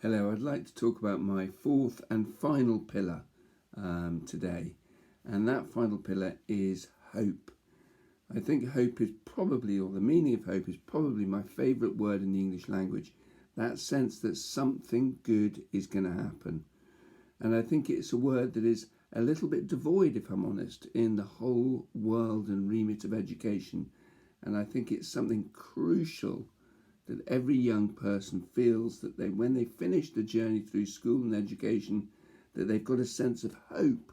Hello, I'd like to talk about my fourth and final pillar today, and that final pillar is hope. I think hope is probably, or the meaning of hope is probably my favourite word in the English language, that sense that something good is going to happen. And I think it's a word that is a little bit devoid, if I'm honest, in the whole world and remit of education. And I think it's something crucial that every young person feels that when they finish the journey through school and education, that they've got a sense of hope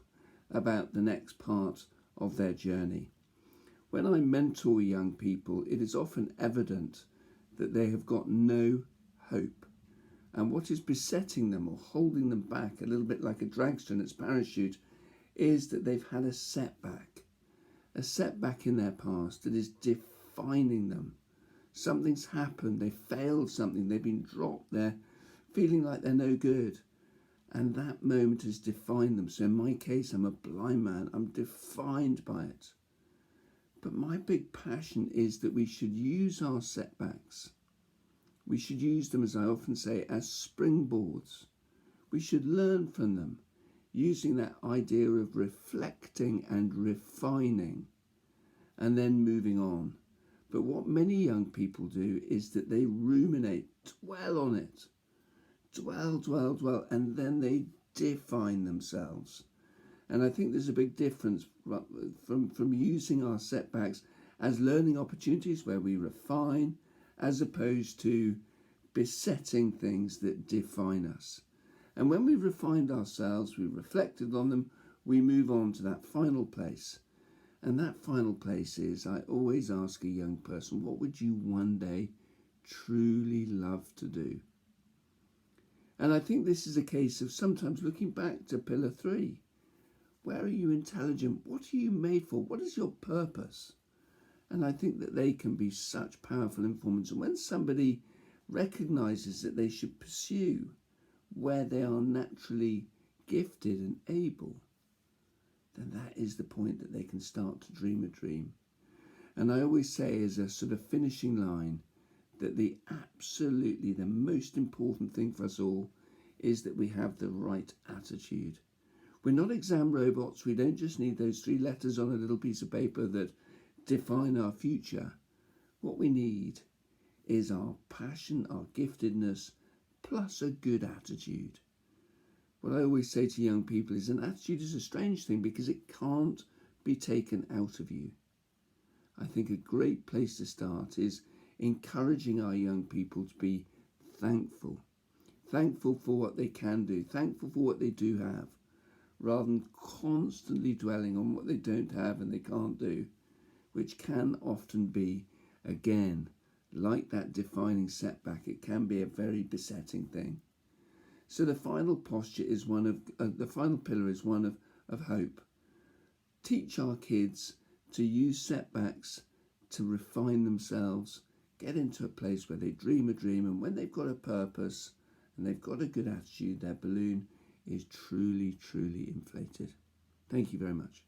about the next part of their journey. When I mentor young people, it is often evident that they have got no hope. And what is besetting them or holding them back, a little bit like a dragster in its parachute, is that they've had a setback in their past that is defining them. Something's happened, they failed something, they've been dropped, they're feeling like they're no good. And that moment has defined them. So in my case, I'm a blind man, I'm defined by it. But my big passion is that we should use our setbacks. We should use them, as I often say, as springboards. We should learn from them, using that idea of reflecting and refining, and then moving on. But what many young people do is that they ruminate, dwell on it, dwell, and then they define themselves. And I think there's a big difference from using our setbacks as learning opportunities where we refine, as opposed to besetting things that define us. And when we've refined ourselves, we've reflected on them, we move on to that final place. And that final place is, I always ask a young person, what would you one day truly love to do? And I think this is a case of sometimes looking back to pillar 3. Where are you intelligent? What are you made for? What is your purpose? And I think that they can be such powerful informants. And when somebody recognizes that they should pursue where they are naturally gifted and able, then that is the point that they can start to dream a dream. And I always say as a sort of finishing line that the most important thing for us all is that we have the right attitude. We're not exam robots. We don't just need those 3 letters on a little piece of paper that define our future. What we need is our passion, our giftedness, plus a good attitude. What I always say to young people is an attitude is a strange thing because it can't be taken out of you. I think a great place to start is encouraging our young people to be thankful. Thankful for what they can do, thankful for what they do have, rather than constantly dwelling on what they don't have and they can't do, which can often be, again, like that defining setback, it can be a very besetting thing. So the final posture is the final pillar is one of hope. Teach our kids to use setbacks to refine themselves, get into a place where they dream a dream, and when they've got a purpose and they've got a good attitude, their balloon is truly inflated. Thank you very much.